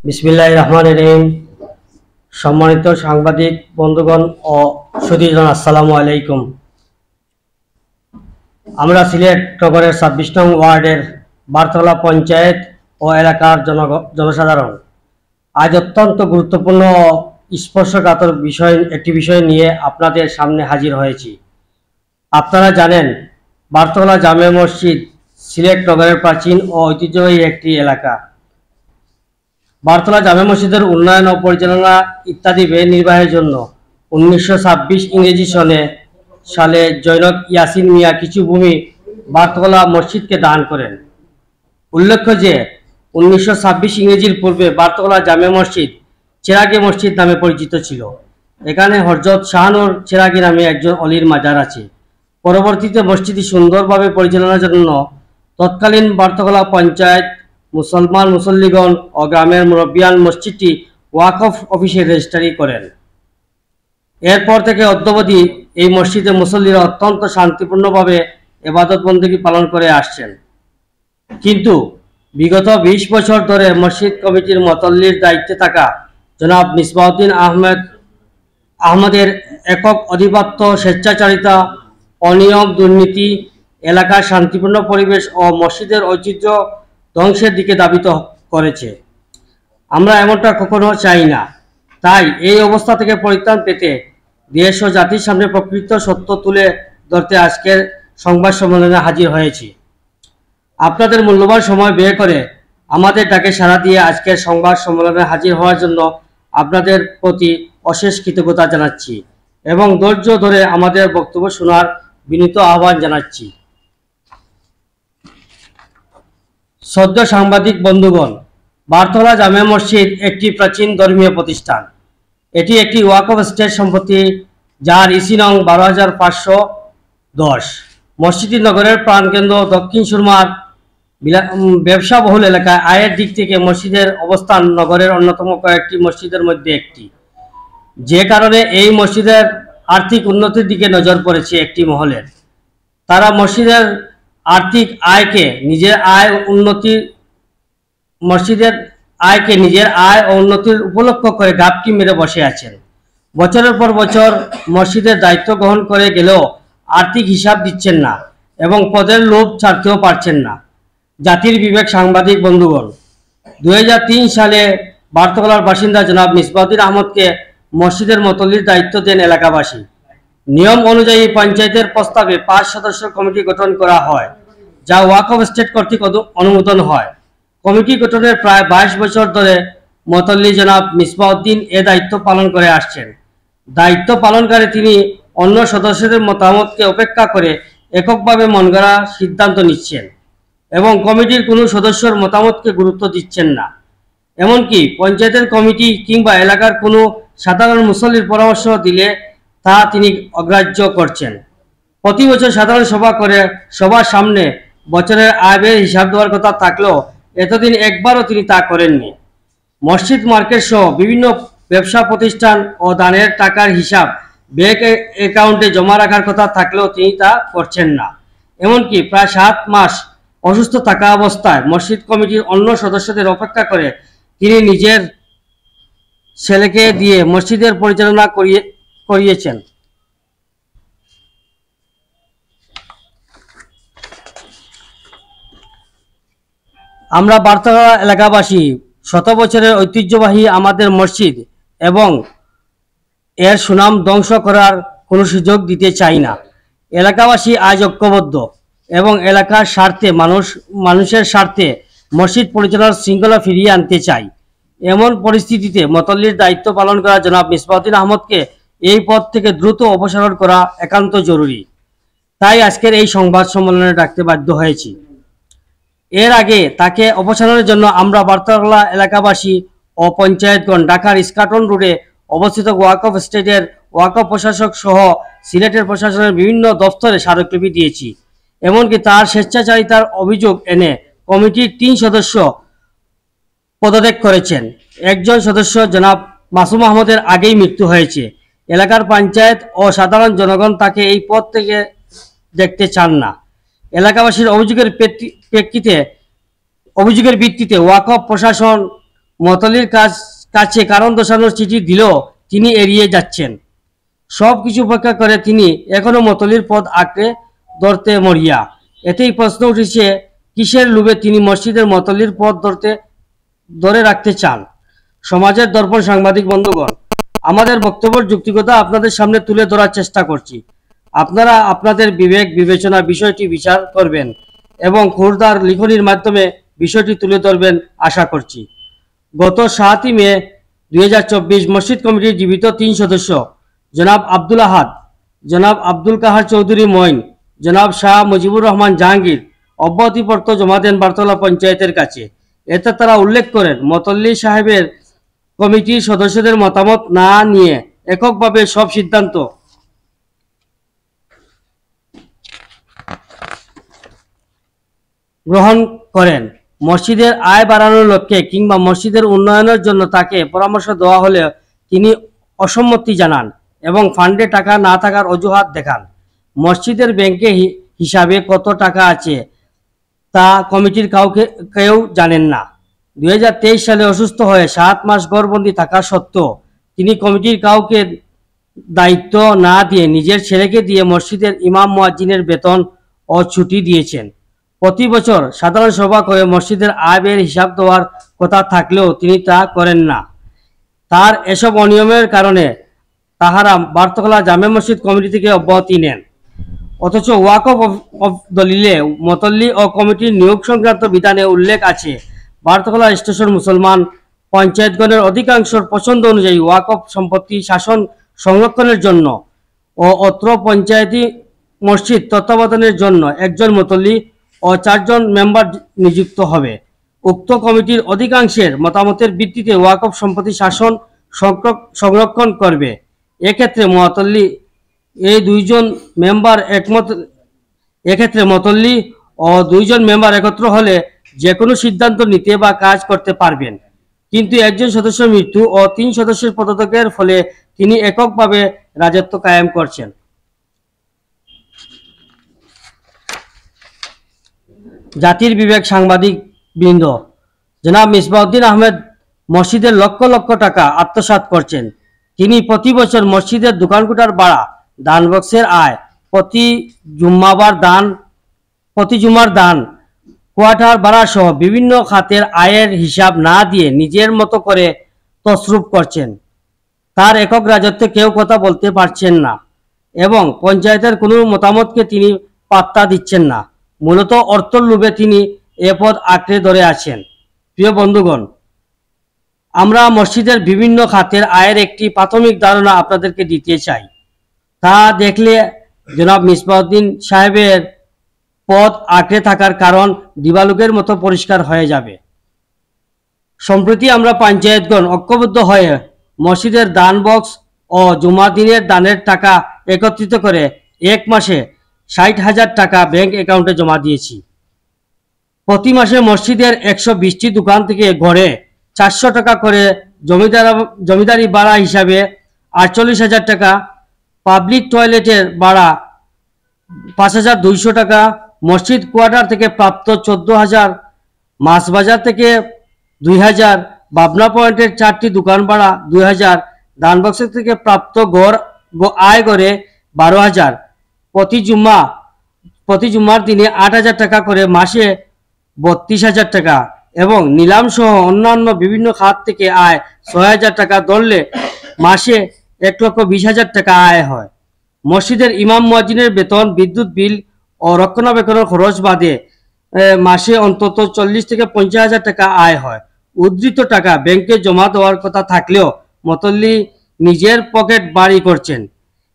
বিসমিল্লাহির রহমানির রহিম। সম্মানিত সাংবাদিক বন্ধুগণ ও সুধীজন, আসসালামু আলাইকুম। আমরা সিলেট নগরের ২৬ নং ওয়ার্ডের বারতলা পঞ্চায়েত ও এলাকার জনসাধারণ আজ অত্যন্ত গুরুত্বপূর্ণ ও স্পর্শকাতর একটি বিষয় নিয়ে আপনাদের সামনে হাজির হয়েছি। আপনারা জানেন, বারতলা জামে মসজিদ সিলেট নগরের প্রাচীন ও ঐতিহ্যবাহী একটি এলাকা। বারতলা জামে মসজিদের উন্নয়ন ও পরিচালনা ইত্যাদি ব্যয় নির্বাহের জন্য ১৯২৬ ইংরেজি সালে জৈনক ইয়াসিন মিয়া কিছু ভূমি বারতলা মসজিদকে দান করেন। উল্লেখ্য যে ১৯২৬ ইংরেজির পূর্বে বারতলা জামে মসজিদ চেরাগি মসজিদ নামে পরিচিত ছিল। এখানে হযরত শাহনূর চেরাগি নামে একজন অলির মাজার আছে। পরবর্তীতে মসজিদটি সুন্দরভাবে পরিচালনার জন্য তৎকালীন বারতলা পঞ্চায়েত, মুসলমান মুসল্লিগণ ও গ্রামের মুরব্বিয়ান মসজিদটি ওয়াকফ অফিসে রেজিস্ট্রি করেন। এরপর থেকে অদ্যাবধি এই মসজিদে মুসল্লিরা অত্যন্ত শান্তিপূর্ণভাবে ইবাদত বন্দেগী পালন করে আসছেন। কিন্তু বিগত ২০ বছর ধরে মসজিদ কমিটির মুতল্লির দায়িত্বে থাকা জনাব মিসবাউদ্দিন আহমদের একক আধিপত্য, স্বেচ্ছাচারিতা, অনিয়ম, দুর্নীতি এলাকার শান্তিপূর্ণ পরিবেশ ও মসজিদের ঐতিহ্য ধ্বংসের দিকে ধাবিত করেছে। আমরা এমনটা কখনো চাই না। তাই এই অবস্থা থেকে পরিত্রাণ পেতে দেশ ও জাতির সামনে প্রকৃত সত্য তুলে ধরতে আজকের সংবাদ সম্মেলনে হাজির হয়েছি। আপনাদের মূল্যবান সময় ব্যয় করে আমাদের ডাকে সাড়া দিয়ে আজকের সংবাদ সম্মেলনে হাজির হওয়ার জন্য আপনাদের প্রতি অশেষ কৃতজ্ঞতা জানাচ্ছি এবং ধৈর্য ধরে আমাদের বক্তব্য শোনার বিনীত আহ্বান জানাচ্ছি। শ্রদ্ধেয় সাংবাদিক বন্ধুগণ, বারতলা জামে মসজিদ একটি প্রাচীন ধর্মীয় প্রতিষ্ঠান। এটি একটি ওয়াকফ স্টেট সম্পত্তি, যার ইসি নং ১২৫১০। মসজিদটি নগরের প্রাণকেন্দ্র দক্ষিণ সুরমার ব্যবসাবহুল এলাকায়। আয়ের দিক থেকে মসজিদের অবস্থান নগরের অন্যতম কয়েকটি মসজিদের মধ্যে একটি, যে কারণে এই মসজিদের আর্থিক উন্নতির দিকে নজর পড়েছে একটি মহলের। তারা মসজিদের আর্থিক আয়কে নিজের আয় ও উন্নতির উপলক্ষ করে গাপটি মেরে বসে আছেন। বছরের পর বছর মসজিদের দায়িত্ব গ্রহণ করে গেলেও আর্থিক হিসাব দিচ্ছেন না এবং পদের লোভ ছাড়তেও পারছেন না। জাতির বিবেক সাংবাদিক বন্ধুগণ, ২০০৩ সালে বারতলার বাসিন্দা জনাব মিসবাউদ্দিন আহমদকে মসজিদের মুতল্লির দায়িত্ব দেন এলাকাবাসী। নিয়ম অনুযায়ী পঞ্চায়েতের প্রস্তাবে ৫ সদস্য কমিটি গঠন করা হয়, যা ওয়াকফ স্টেট কর্তৃক অনুমোদন হয়। কমিটি গঠনের প্রায় ২২ বছর ধরে মুতল্লি জনাব মিসবাউদ্দিন এ দায়িত্ব পালন করে আসছেন। দায়িত্ব পালনকারী তিনি অন্য সদস্যদের মতামতকে উপেক্ষা করে এককভাবে মনগড়া সিদ্ধান্ত নিচ্ছেন এবং কমিটির কোনো সদস্যর মতামতকে গুরুত্ব দিচ্ছেন না। এমনকি পঞ্চায়েতের কমিটি কিংবা এলাকার কোনো সাধারণ মুসল্লির পরামর্শ দিলে তা তিনি অগ্রাহ্য করছেন। প্রতি বছর সাধারণ সভা করে সবার সামনে বছরের আয় ব্যয়ের হিসাব দেওয়ার কথা থাকলেও এতদিন একবারও তিনি তা করেননি। মসজিদ মার্কেট সহ বিভিন্ন ব্যবসা প্রতিষ্ঠান ও দানের টাকার হিসাব ব্যাংক অ্যাকাউন্টে জমা রাখার কথা থাকলেও তিনি তা করছেন না। এমনকি প্রায় ৭ মাস অসুস্থ থাকা অবস্থায় মসজিদ কমিটির অন্য সদস্যদের অপেক্ষা করে তিনি নিজের ছেলেকে দিয়ে মসজিদের পরিচালনা করিয়েছেন। আমরা বারতলা এলাকাবাসী শত বছরের ঐতিহ্যবাহী আমাদের মসজিদ এবং এর সুনাম ধ্বংস করার কোনো সুযোগ দিতে চাই না। এলাকাবাসী আজ ঐক্যবদ্ধ এবং এলাকার স্বার্থে মানুষের স্বার্থে মসজিদ পরিচালনার শৃঙ্খলা ফিরিয়ে আনতে চাই। এমন পরিস্থিতিতে মুতল্লির দায়িত্ব পালন করা জনাব মিসবাউদ্দিন আহমদকে এই পদ থেকে দ্রুত অপসারণ করা একান্ত জরুরি। তাই আজকের এই সংবাদ সম্মেলনে ডাকতে বাধ্য হয়েছি। এর আগে তাকে অপসারণের জন্য আমরা বারতলা এলাকাবাসী ও পঞ্চায়েতগণ ঢাকার ইস্কাটন রোডে অবস্থিত ওয়াকফ স্টেটের ওয়াকফ প্রশাসক সহ সিলেটের প্রশাসনের বিভিন্ন দপ্তরে স্মারকলিপি দিয়েছি। এমনকি তার স্বেচ্ছাচারিতার অভিযোগ এনে কমিটির ৩ সদস্য পদত্যাগ করেছেন। একজন সদস্য জনাব মাসুম আহমদের আগেই মৃত্যু হয়েছে। এলাকার পঞ্চায়েত ও সাধারণ জনগণ তাকে এই পদ থেকে দেখতে চান না। এলাকাবাসীর অভিযোগের ভিত্তিতে ওয়াকফ প্রশাসন মতলির কাছে কারণ দর্শানোর চিঠি দিলেও তিনি এড়িয়ে যাচ্ছেন। সব কিছু উপেক্ষা করে তিনি এখনো মতলির পদ আঁকড়ে ধরতে মরিয়া। এতেই প্রশ্ন উঠেছে, কিসের লোভে তিনি মসজিদের মতলির পদ ধরে রাখতে চান? সমাজের দর্পণ সাংবাদিক বন্ধুগণ, আমাদের বক্তব্যের যুক্তিকতা আপনাদের সামনে তুলে ধরার চেষ্টা করছি। আপনারা আপনাদের বিবেক বিবেচনা বিষয়টি বিচার করবেন এবং খুরদার লিখনির মাধ্যমে বিষয়টি তুলে ধরবেন আশা করছি। গত 7 মে 2024 মসজিদ কমিটির জীবিত 3 সদস্য জনাব আব্দুল আহাদ, জনাব আব্দুল কাহার চৌধুরী মঈন, জনাব শাহ মুজিবুর রহমান জাহাঙ্গীর অব্যাহতিপত্র জমা দেন বারতলা পঞ্চায়েতের কাছে। এতে তারা উল্লেখ করেন, মতল্লি সাহেবের কমিটির সদস্যদের মতামত না নিয়ে এককভাবে সব সিদ্ধান্ত গ্রহণ করেন। মসজিদের আয় বাড়ানোর লক্ষ্যে কিংবা মসজিদের উন্নয়নের জন্য তাকে পরামর্শ দেওয়া হলে তিনি অসম্মতি জানান এবং ফান্ডে টাকা না থাকার অজুহাত দেখান। মসজিদের ব্যাংকে হিসাবে কত টাকা আছে তা কমিটির কেউ জানেন না। 2023 সালে অসুস্থ হয়ে 7 মাস ঘরবন্দি থাকা সত্ত্বেও তিনি কমিটির কাউকে দায়িত্ব না দিয়ে নিজের ছেলেকে দিয়ে মসজিদের ইমাম মুয়াজ্জিনের বেতন ও ছুটি দিয়েছেন। প্রতি বছর সাধারণ সভা করে মসজিদের আয় ব্যয়ের হিসাব দেওয়ার কথা থাকলেও তিনি তা করেন না। তার এসব অনিয়মের কারণে তাহারা বারতলা জামে মসজিদ কমিটি থেকে অব্যাহতি নেন। অথচ ওয়াকফ দলিলে মতল্লি ও কমিটির নিয়োগ সংক্রান্ত বিধানে উল্লেখ আছে, বারতলা স্টেশন মুসলমান পঞ্চায়েতগণের অধিকাংশের পছন্দ অনুযায়ী ওয়াকফ সম্পত্তি শাসন সংরক্ষণের জন্য ও অত্র পঞ্চায়েতি মসজিদ তত্ত্বাবধানের জন্য একজন মতল্লি ও 4 জন মেম্বার নিযুক্ত হবে। উক্ত কমিটির অধিকাংশের মতামতের ভিত্তিতে ওয়াকফ সম্পত্তি শাসন সংরক্ষণ করবে। এক্ষেত্রে মতল্লি ও 2 জন মেম্বার একত্র হলে যে কোনো সিদ্ধান্ত নিতে বা কাজ করতে পারবেন। কিন্তু একজন সদস্যের মৃত্যু ও 3 সদস্যের পদত্যাগের ফলে তিনি এককভাবে রাজত্ব কায়েম করছেন। জাতির বিবেক সাংবাদিক বৃন্দ, জনাব মিসবাউদ্দিন আহমেদ মসজিদের লক্ষ লক্ষ টাকা আত্মসাৎ করছেন। তিনি প্রতি বছর মসজিদের দোকানকুটার ভাড়া, দান বক্সের আয়, প্রতি জুমার দান, কোয়ার্টার ভাড়া সহ বিভিন্ন খাতের আয়ের হিসাব না দিয়ে নিজের মতো করে তসরুপ করছেন। তার একক রাজত্বে কেউ কথা বলতে পারছেন না এবং পঞ্চায়েতের কোনো মতামতকে তিনি পাত্তা দিচ্ছেন না। মূলত অর্থর লোভে তিনি এ পদ আঁকড়ে ধরে আছেন। প্রিয় বন্ধুগণ, আমরা মসজিদের বিভিন্ন খাতের আয়ের একটি প্রাথমিক ধারণা আপনাদেরকে দিতে চাই। তা দেখলে জনাব মিসবাউদ্দিন সাহেবের পদ আঁকড়ে থাকার কারণ দিবালোকের মতো পরিষ্কার হয়ে যাবে। সম্প্রতি আমরা পঞ্চায়েতগণ ঐক্যবদ্ধ হয়ে মসজিদের দান বক্স ও জুমা দিনের দানের টাকা একত্রিত করে 1 মাসে 60,000 টাকা ব্যাংক অ্যাকাউন্টে জমা দিয়েছি। প্রতি মাসে মসজিদের 120টি দোকান থেকে গড়ে 400 টাকা করে জমিদারি ভাড়া হিসাবে 48,000 টাকা, পাবলিক টয়লেটের ভাড়া 5,200 টাকা, মসজিদ কোয়ার্টার থেকে প্রাপ্ত 14,000, মাছ বাজার থেকে 2,000, বাবনা পয়েন্টের 4টি দোকান ভাড়া 2,000, দান বক্স থেকে প্রাপ্ত আয় করে 12,000, প্রতি জুম্মার দিনে 8,000 টাকা করে, মাসে 32,000 টাকা এবং নিলাম সহ অন্যান্য বিভিন্ন খাত থেকে আয় 6,000 টাকা ধরলে মাসে 1,20,000 টাকা আয় হয়। মসজিদের ইমাম মুয়াজ্জিনের বেতন, বিদ্যুৎ বিল ও রক্ষণাবেক্ষণের খরচ বাদে মাসে অন্তত 40 থেকে 50,000 টাকা আয় হয়। উদ্ধৃত টাকা ব্যাংকে জমা দেওয়ার কথা থাকলেও মতল্লি নিজের পকেট ভারী করছেন।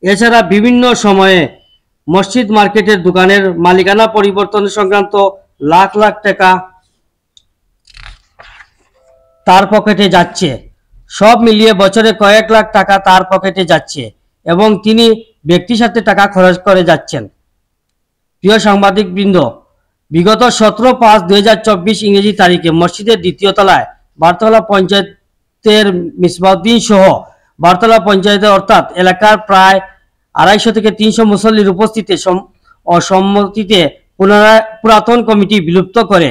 এছাড়া বিভিন্ন সময়ে মসজিদ মার্কেটের দোকানের মালিকানা পরিবর্তন সংক্রান্ত লাখ লাখ টাকা তার পকেটে যাচ্ছে। সব মিলিয়ে বছরে কয়েক লাখ টাকা তার পকেটে যাচ্ছে এবং তিনি ব্যক্তির সাথে টাকা খরচ করে যাচ্ছেন। প্রিয় সাংবাদিক বৃন্দ, বিগত 17/5/2024 ইংরেজি তারিখে মসজিদের 2য় তলায় বারতলা পঞ্চায়েতের মিসবাউদ্দিন সহ বারতলা পঞ্চায়েতের অর্থাৎ এলাকার প্রায় 250 থেকে 300 মুসল্লির উপস্থিতিতে ও সম্মতিতে পুরাতন কমিটি বিলুপ্ত করে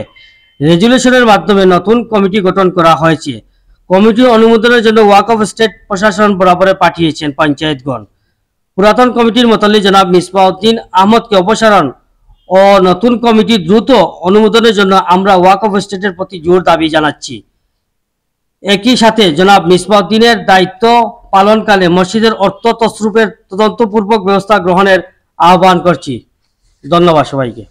রেজুলেশনের মাধ্যমে নতুন কমিটি গঠন করা হয়েছে। কমিটি অনুমোদনের জন্য ওয়াকফ স্টেট প্রশাসন বরাবরে পাঠিয়েছেন পঞ্চায়েতগণ। পুরাতন কমিটির মতলি জনাব মিসবাউদ্দিন আহমদকে অপসারণ ও নতুন কমিটি দ্রুত অনুমোদনের জন্য আমরা ওয়াকফ স্টেটের প্রতি জোর দাবি জানাচ্ছি। একই সাথে জনাব মিসবাউদ্দিনের দায়িত্ব পালনকালে মসজিদের অর্থ তসরুপের তদন্তপূর্বক ব্যবস্থা গ্রহণের আহ্বান করছি। ধন্যবাদ সবাইকে।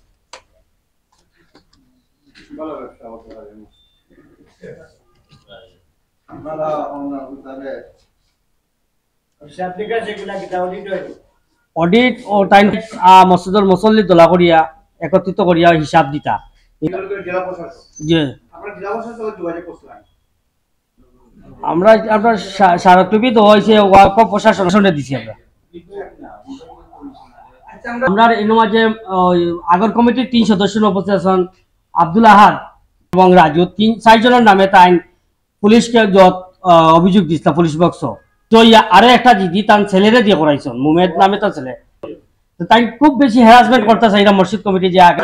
অডিট ও টাইম মসজিদের মুসল্লি দোলা করিয়া একত্রিত করিয়া হিসাব দিতা। যে আমরা আপনার স্মারকলিপি তো হয়েছে ওয়াকফ প্রশাসনে দিছি আমরা। আমরা এর মাঝে আগর কমিটির 3 সদস্য উপস্থিত আছেন, আব্দুল আহাদ এবং রাজু, 4 জনের নামে তাই পুলিশকে যত অভিযোগ দিছিল পুলিশ বক্স। তো আরো একটা দিদি তার ছেলেরে দিয়ে করাইছেন, মুমেদ নামে তার ছেলে। তাই খুব বেশি হ্যারাসমেন্ট করতে চাই মসজিদ কমিটি যে আগে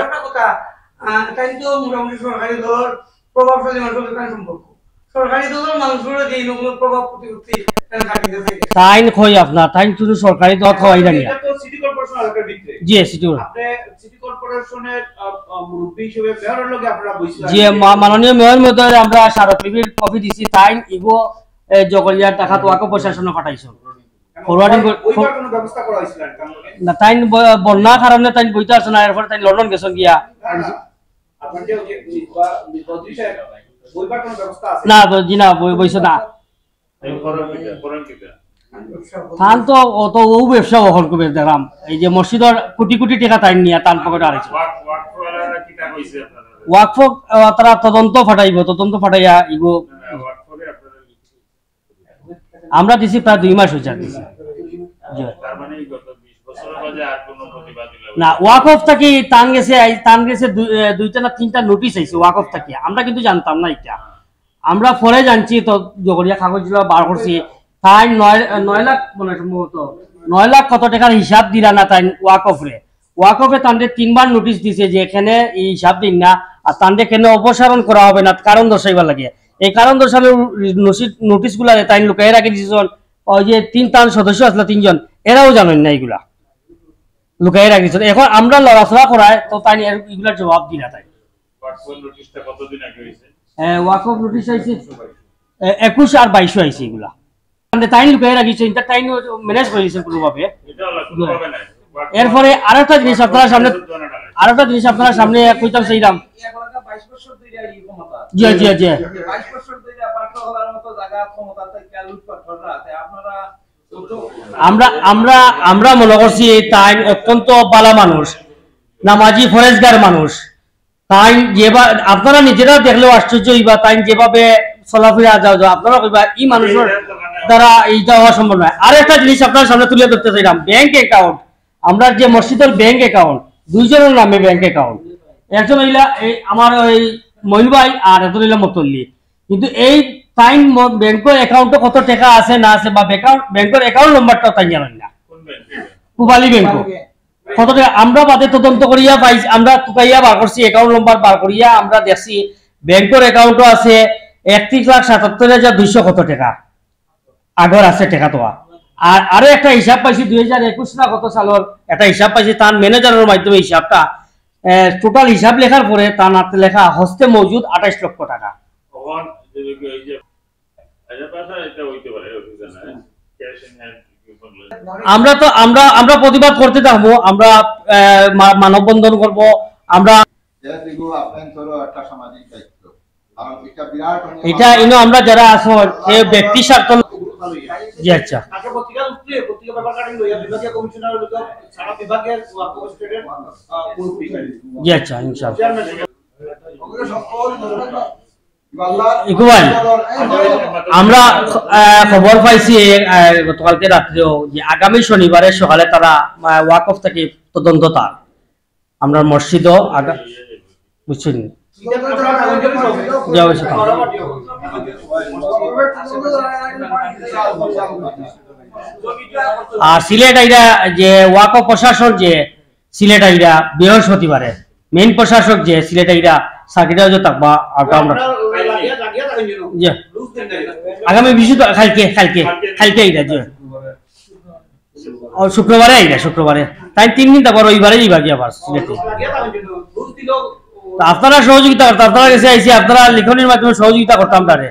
তাই তো মোটামুটি সরকারি দলের প্রভাবশালী মানুষের কাছে সম্পর্ক, সরকারি দলের মানুষগুলো যে প্রভাব প্রতিপত্তি তাই কই আপনার তাই শুধু সরকারি দল হয় না। এটা তো সিটি কর্পোরেশন এলাকার ভিতরে। জি সিটি আপনি সিটি কর্পোরেশনের মুরব্বি হিসেবে মেয়রের লগে আপনারা বসছিলেন। জি মাননীয় মেয়র মহোদয় আমরা স্মারকলিপির কপি দিছি। তাই ইগো জগলিয়ার টাকা তো ওয়াকফ প্রশাসনে পাঠাইছো ফরওয়ার্ডিং ওইবার কোনো ব্যবস্থা করা হইছিল না। তাই বন্যা কারণে তাই বইতে আসছে না, এরপরে তাই লন্ডন গেছেন গিয়া। আপনার যে বদ্রি সাহেব ওইবার কোনো ব্যবস্থা আছে না জি না বইছে না। তান তো অত ও ব্যবসা বহন করবে দেখলাম। এই যে মসজিদের কোটি কোটি টাকা তাই নিয়ে তান পকেটে আড়াইছে। ওয়াকফ তারা তদন্ত ফাটাইয়া ইগো আমরা দিছি প্রায় 2 মাস হয়েছে দিছি। না ওয়াকফ থাকি টান গেছে 2টা না 3টা নোটিশ আইছে ওয়াকফ থাকি। আমরা কিন্তু জানতাম না এটা, আমরা পরে জানছি। তো জগরিয়া কাগজ বার করছি। তাই 9 লাখ মানে সম্ভবত 9 লাখ কত টাকার হিসাব দিলা না তাই ওয়াকফে তান্ডে 3বার নোটিশ দিছে যে এখানে এই হিসাব দিন না, আর তান্ডে কেন অপসারণ করা হবে না কারণ দর্শাইবার লাগে। এই কারণ দর্শানোর নোটিশ গুলা তাই লুকাই রাখি দিয়েছেন। ওই যে 3 সদস্য আসলে 3 জন এরাও জানেন না, এইগুলা লুকাই রাখি দিয়েছেন। এখন আমরা লড়াচড়া করায় তো তাই এগুলার জবাব দিলা। তাই ওয়াকফ নোটিশ আইছে 21 আর 22 আইছে এগুলা তাই লুকাই রাখিছে। এটা তাই ম্যানেজ করে দিয়েছেন কোনোভাবে। এরপরে আরেকটা জিনিস আপনারা সামনে কইতাম চাইলাম। জি জি জি আমরা মনে করছি তাই অত্যন্ত ভালো মানুষ, নামাজি ফরেজগার মানুষ। তাই যেভাবে আপনারা নিজেরা দেখলেও আশ্চর্য হইবা তাই যেভাবে চলাফেরা যাও আপনারা কইবা এই মানুষের দ্বারা এইটা হওয়া সম্ভব নয়। আর একটা জিনিস আপনার সামনে তুলে ধরতে চাইলাম, ব্যাংক অ্যাকাউন্ট। আমরা যে মসজিদের ব্যাংক অ্যাকাউন্ট 2 জনের নামে ব্যাংক অ্যাকাউন্ট, একজন হইলা এই আমার ওই মইন ভাই আর একজন হইলা মতল্লি। কিন্তু এই টাইম ব্যাংকের অ্যাকাউন্টে কত টাকা আছে না আছে বা ব্যাংকের অ্যাকাউন্ট নম্বরটা তাই জানেন না। পূবালী ব্যাংক কত টাকা আমরা বাদে তদন্ত করিয়া পাইছি, আমরা টুকাইয়া বার করছি অ্যাকাউন্ট নম্বর বার করিয়া আমরা দেখছি ব্যাংকের অ্যাকাউন্টও আছে 31,77,200 কত টাকা আগর আছে টাকা। তো আর আরো একটা হিসাব পাইছি 2021 না কত সালের একটা হিসাব পাইছি তার ম্যানেজারের মাধ্যমে হিসাবটা টোটাল হিসাব লেখার পরে তার নাতে লেখা হস্তে মজুদ 28 লক্ষ টাকা। আমরা প্রতিবাদ করতে থাকবো, আমরা মানববন্ধন করব। আমরা এটা ইনো আমরা যারা আছো ব্যক্তি স্বার্থ। জি আচ্ছা জি আচ্ছা ইনশাআল্লাহ। আমরা খবর পাইছি গতকালকে রাত্রেও যে আগামী শনিবারে সকালে তারা ওয়াকফ থেকে তদন্ততা আমরা মসজিদও বুঝছেন। আর সিলেট আইরা যে ওয়াকফ প্রশাসন যে সিলেট আইরা বৃহস্পতিবারে মেইন প্রশাসক যে সিলেট আইরা সার্কিট হাউসে থাকবা আমরা আগামী বৃহস্পতিবার কালকে এইটা যে শুক্রবারে আইলা শুক্রবারে তাই 3 দিন তারপর রবিবারে যাইবা কি আবার সিলেটে। তা আপনারা সহযোগিতা করতে আপনারা কাছে আইসি আপনারা লিখনের মাধ্যমে সহযোগিতা করতাম তারে